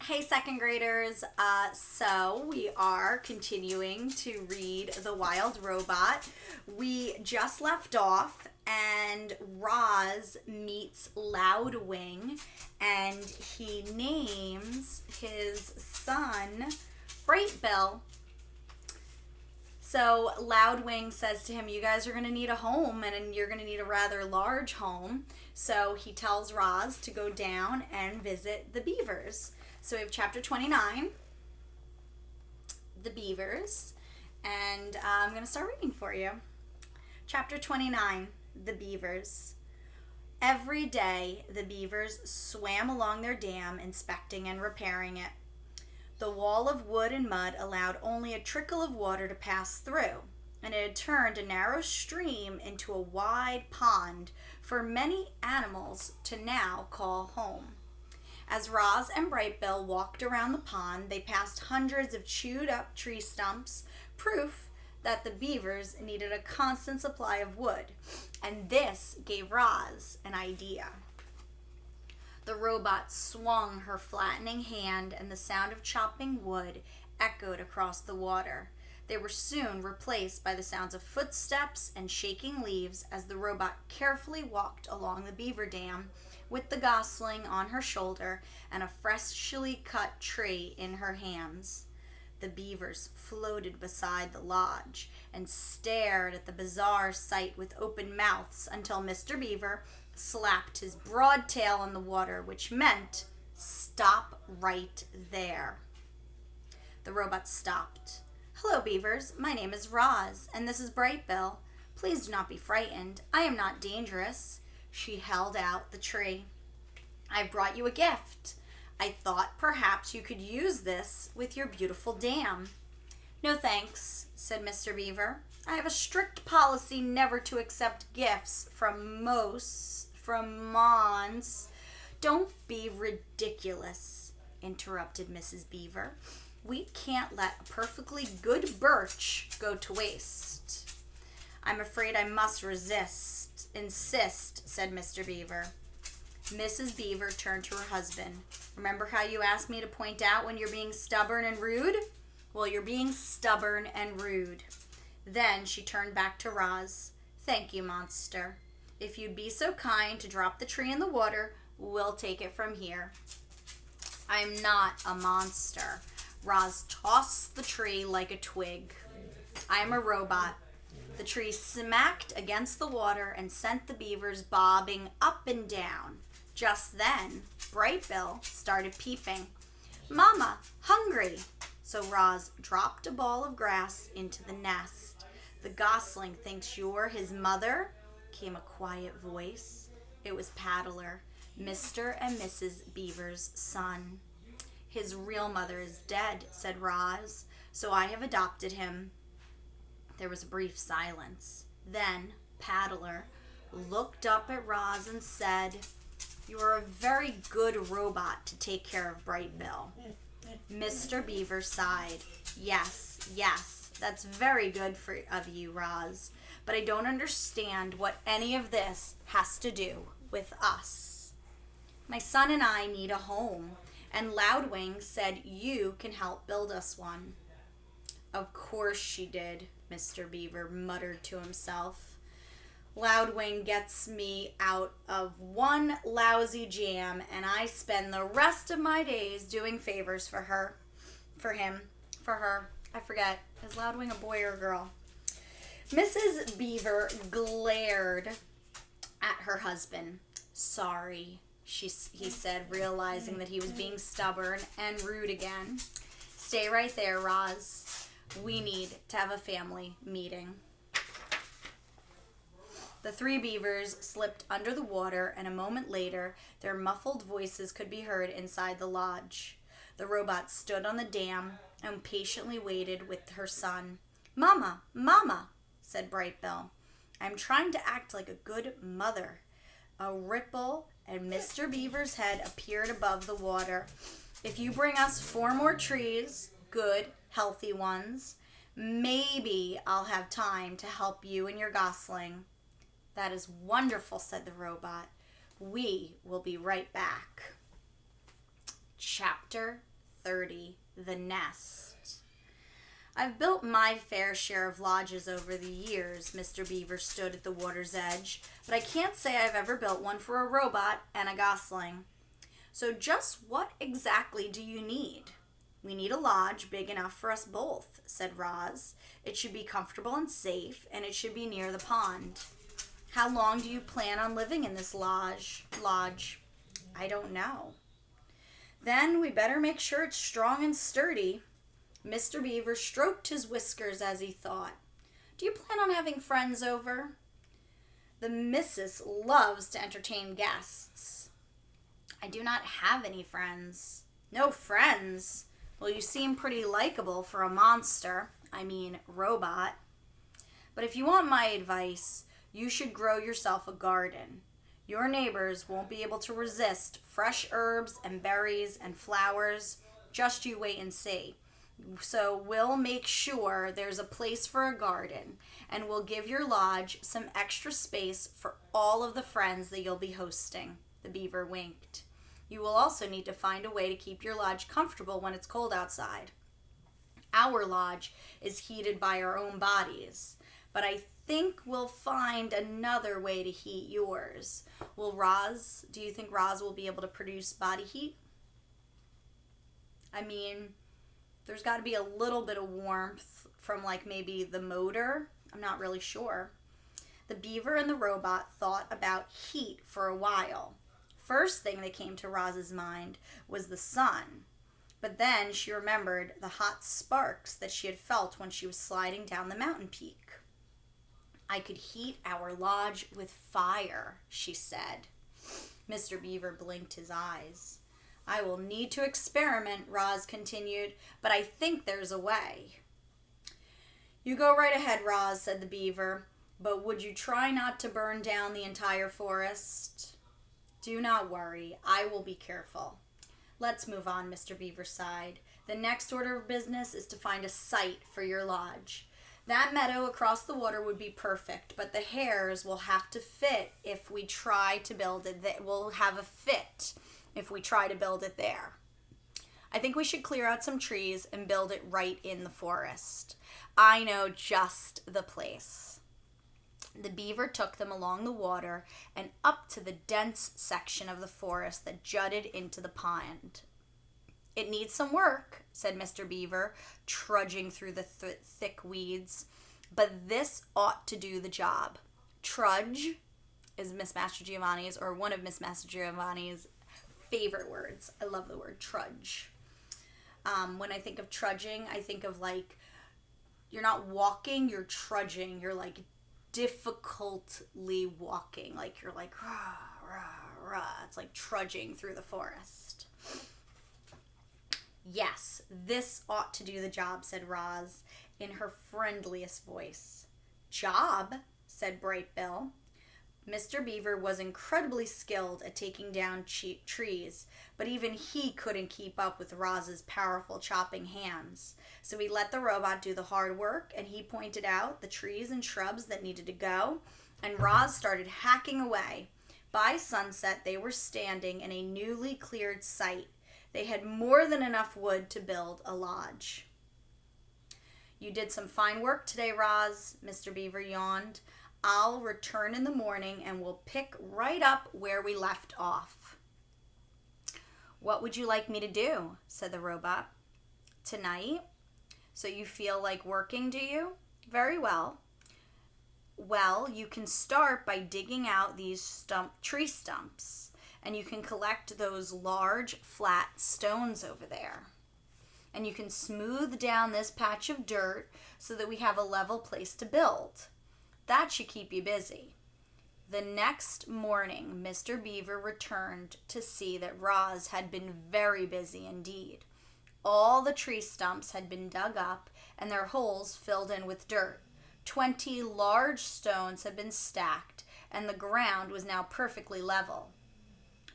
Hey, second graders. So we are continuing to read The Wild Robot. We just left off, and Roz meets Loudwing, and he names his son Brightbill. So Loudwing says to him, "You guys are going to need a home, and you're going to need a rather large home." So he tells Roz to go down and visit the beavers. So we have chapter 29, the beavers, and I'm going to start reading for you. Chapter 29, the beavers. Every day, the beavers swam along their dam, inspecting and repairing it. The wall of wood and mud allowed only a trickle of water to pass through, and it had turned a narrow stream into a wide pond for many animals to now call home. As Roz and Brightbill walked around the pond, they passed hundreds of chewed-up tree stumps, proof that the beavers needed a constant supply of wood, and this gave Roz an idea. The robot swung her flattening hand, and the sound of chopping wood echoed across the water. They were soon replaced by the sounds of footsteps and shaking leaves as the robot carefully walked along the beaver dam with the gosling on her shoulder and a freshly cut tree in her hands. The beavers floated beside the lodge and stared at the bizarre sight with open mouths until Mr. Beaver slapped his broad tail on the water, which meant, "Stop right there." The robot stopped. "Hello, beavers. My name is Roz, and this is Brightbill. Please do not be frightened. I am not dangerous." She held out the tree. "I brought you a gift. I thought perhaps you could use this with your beautiful dam." "No thanks," said Mr. Beaver. "I have a strict policy never to accept gifts from Mons." "Don't be ridiculous," interrupted Mrs. Beaver. "We can't let a perfectly good birch go to waste." "I'm afraid I must insist," said Mr. Beaver. Mrs. Beaver turned to her husband. "Remember how you asked me to point out when you're being stubborn and rude? Well, you're being stubborn and rude." Then she turned back to Roz. "Thank you, monster. If you'd be so kind to drop the tree in the water, we'll take it from here." "I'm not a monster." Roz tossed the tree like a twig. "I'm a robot." The tree smacked against the water and sent the beavers bobbing up and down. Just then, Brightbill started peeping. "Mama, hungry!" So Roz dropped a ball of grass into the nest. "The gosling thinks you're his mother?" came a quiet voice. It was Paddler, Mr. and Mrs. Beaver's son. "His real mother is dead," said Roz, "so I have adopted him." There was a brief silence. Then Paddler looked up at Roz and said, "You are a very good robot to take care of Brightbill." Mr. Beaver sighed. Yes, that's very good of you, Roz, but I don't understand what any of this has to do with us. My son and I need a home, and Loudwing said you can help build us one." "Of course she did," Mr. Beaver muttered to himself. "Loudwing gets me out of one lousy jam, and I spend the rest of my days doing favors for her. I forget. Is Loudwing a boy or a girl?" Mrs. Beaver glared at her husband. "Sorry," he said, realizing that he was being stubborn and rude again. "Stay right there, Roz. We need to have a family meeting." The three beavers slipped under the water, and a moment later, their muffled voices could be heard inside the lodge. The robot stood on the dam and patiently waited with her son. Mama, said Brightbill. "I'm trying to act like a good mother." A ripple, and Mr. Beaver's head appeared above the water. "If you bring us 4 more trees, good, healthy ones, maybe I'll have time to help you and your gosling." "That is wonderful," said the robot. "We will be right back." Chapter 30, The Nest. I've built my fair share of lodges over the years, Mr. Beaver stood at the water's edge, but I can't say I've ever built one for a robot and a gosling. So just what exactly do you need? We need a lodge big enough for us both, said Roz. It should be comfortable and safe, and it should be near the pond. How long do you plan on living in this lodge? I don't know. Then we better make sure it's strong and sturdy. Mr. Beaver stroked his whiskers as he thought. Do you plan on having friends over? The missus loves to entertain guests. I do not have any friends. No friends? Well, you seem pretty likable for a monster. Robot. But if you want my advice, you should grow yourself a garden. Your neighbors won't be able to resist fresh herbs and berries and flowers. Just you wait and see. So we'll make sure there's a place for a garden, and we'll give your lodge some extra space for all of the friends that you'll be hosting. The beaver winked. You will also need to find a way to keep your lodge comfortable when it's cold outside. Our lodge is heated by our own bodies, but I think we'll find another way to heat yours. Do you think Roz will be able to produce body heat? There's got to be a little bit of warmth from maybe the motor. I'm not really sure. The beaver and the robot thought about heat for a while. First thing that came to Roz's mind was the sun. But then she remembered the hot sparks that she had felt when she was sliding down the mountain peak. I could heat our lodge with fire, she said. Mr. Beaver blinked his eyes. I will need to experiment, Roz continued, but I think there's a way. You go right ahead, Roz, said the beaver, but would you try not to burn down the entire forest? Do not worry, I will be careful. Let's move on, Mr. Beaver sighed. The next order of business is to find a site for your lodge. That meadow across the water would be perfect, but the hares will have to fit if we try to build it. We'll have a fit if we try to build it there. I think we should clear out some trees and build it right in the forest. I know just the place. The beaver took them along the water and up to the dense section of the forest that jutted into the pond. It needs some work, said Mr. Beaver, trudging through the thick weeds, but this ought to do the job. Trudge is Miss Mastrogiovanni's, or one of Miss Mastrogiovanni's favorite words. I love the word trudge. When I think of trudging, I think of you're not walking, you're trudging. You're difficultly walking. You're rah, rah, rah. It's like trudging through the forest. Yes, this ought to do the job, said Roz in her friendliest voice. Job, said Bright Bill. Mr. Beaver was incredibly skilled at taking down trees, but even he couldn't keep up with Roz's powerful chopping hands. So he let the robot do the hard work, and he pointed out the trees and shrubs that needed to go, and Roz started hacking away. By sunset, they were standing in a newly cleared site. They had more than enough wood to build a lodge. You did some fine work today, Roz, Mr. Beaver yawned. I'll return in the morning and we'll pick right up where we left off. What would you like me to do? Said the robot. Tonight? So you feel like working, do you? Very well. Well, you can start by digging out these tree stumps, and you can collect those large, flat stones over there. And you can smooth down this patch of dirt so that we have a level place to build. That should keep you busy. The next morning, Mr. Beaver returned to see that Roz had been very busy indeed. All the tree stumps had been dug up and their holes filled in with dirt. 20 large stones had been stacked, and the ground was now perfectly level.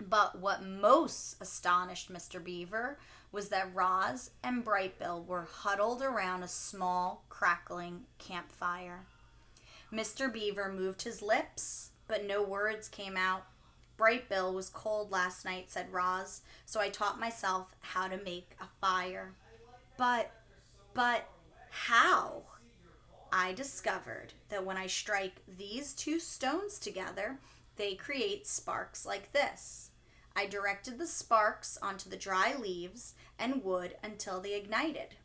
But what most astonished Mr. Beaver was that Roz and Brightbill were huddled around a small, crackling campfire. Mr. Beaver moved his lips, but no words came out. Brightbill was cold last night, said Roz, so I taught myself how to make a fire. But how? I discovered that when I strike these two stones together, they create sparks like this. I directed the sparks onto the dry leaves and wood until they ignited.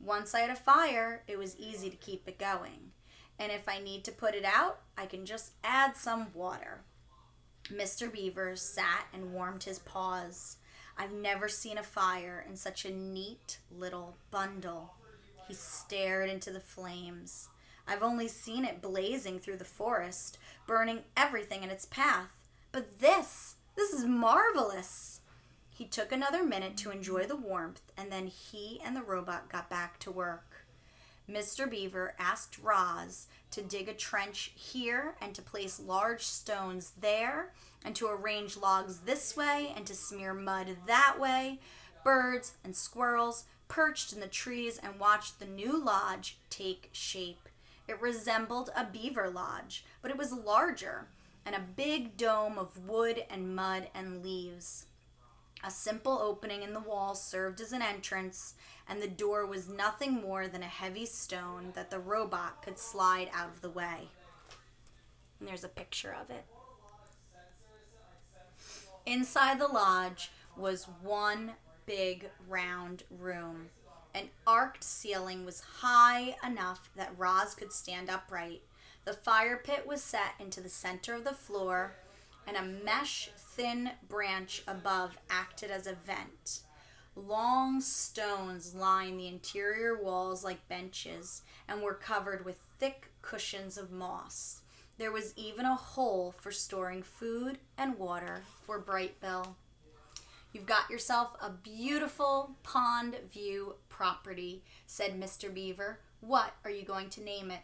Once I had a fire, it was easy to keep it going. And if I need to put it out, I can just add some water. Mr. Beaver sat and warmed his paws. I've never seen a fire in such a neat little bundle. He stared into the flames. I've only seen it blazing through the forest, burning everything in its path. But this is marvelous. He took another minute to enjoy the warmth, and then he and the robot got back to work. Mr. Beaver asked Roz to dig a trench here and to place large stones there and to arrange logs this way and to smear mud that way. Birds and squirrels perched in the trees and watched the new lodge take shape. It resembled a beaver lodge, but it was larger and a big dome of wood and mud and leaves. A simple opening in the wall served as an entrance, and the door was nothing more than a heavy stone that the robot could slide out of the way. And there's a picture of it. Inside the lodge was one big round room. An arched ceiling was high enough that Roz could stand upright. The fire pit was set into the center of the floor, and a mesh-thin branch above acted as a vent. Long stones lined the interior walls like benches and were covered with thick cushions of moss. There was even a hole for storing food and water for Brightbill. You've got yourself a beautiful pond view property, said Mr. Beaver. What are you going to name it?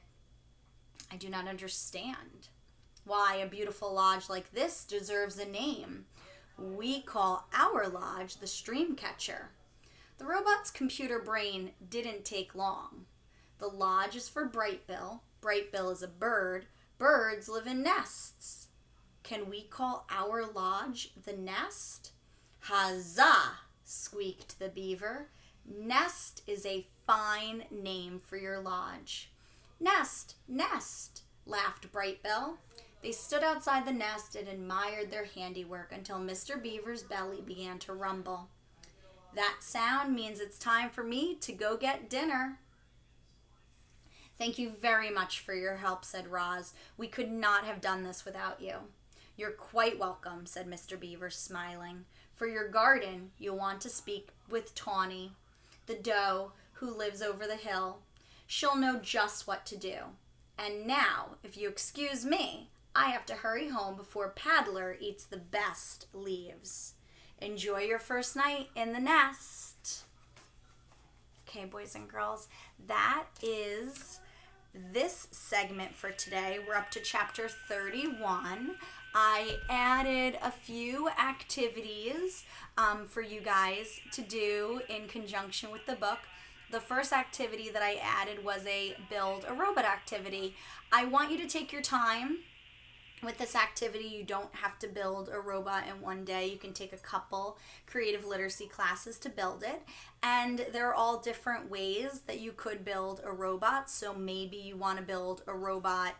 I do not understand. Why, a beautiful lodge like this deserves a name. We call our lodge the Streamcatcher. The robot's computer brain didn't take long. The lodge is for Brightbill. Brightbill is a bird. Birds live in nests. Can we call our lodge the Nest? Huzzah! Squeaked the beaver. Nest is a fine name for your lodge. Nest, nest, laughed Brightbill. They stood outside the nest and admired their handiwork until Mr. Beaver's belly began to rumble. That sound means it's time for me to go get dinner. Thank you very much for your help, said Roz. We could not have done this without you. You're quite welcome, said Mr. Beaver, smiling. For your garden, you'll want to speak with Tawny, the doe who lives over the hill. She'll know just what to do. And now, if you excuse me, I have to hurry home before Paddler eats the best leaves. Enjoy your first night in the nest. Okay, boys and girls, that is this segment for today. We're up to chapter 31. I added a few activities for you guys to do in conjunction with the book. The first activity that I added was a build a robot activity. I want you to take your time with this activity. You don't have to build a robot in one day. You can take a couple creative literacy classes to build it. And there are all different ways that you could build a robot. So maybe you want to build a robot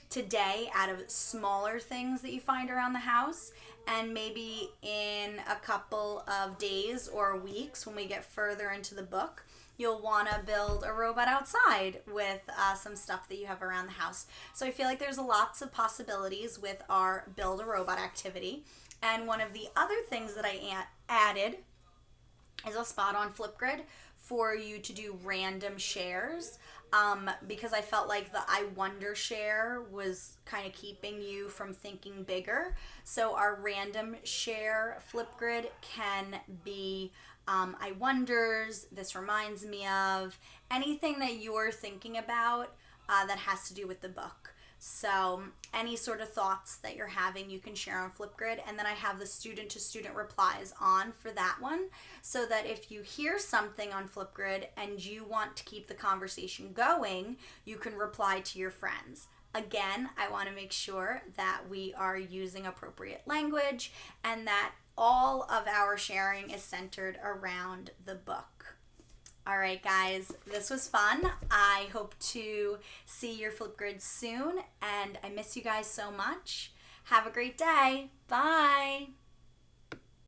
today out of smaller things that you find around the house. And maybe in a couple of days or weeks, when we get further into the book, you'll want to build a robot outside with some stuff that you have around the house. So I feel like there's lots of possibilities with our Build a Robot activity. And one of the other things that I added is a spot on Flipgrid for you to do random shares. Because I felt like the I wonder share was kind of keeping you from thinking bigger. So our random share Flipgrid can be I wonders, this reminds me of, anything that you're thinking about that has to do with the book. So any sort of thoughts that you're having, you can share on Flipgrid. And then I have the student to student replies on for that one, so that if you hear something on Flipgrid and you want to keep the conversation going, you can reply to your friends. Again, I want to make sure that we are using appropriate language and that all of our sharing is centered around the book. All right, guys, this was fun. I hope to see your Flipgrid soon, and I miss you guys so much. Have a great day. Bye.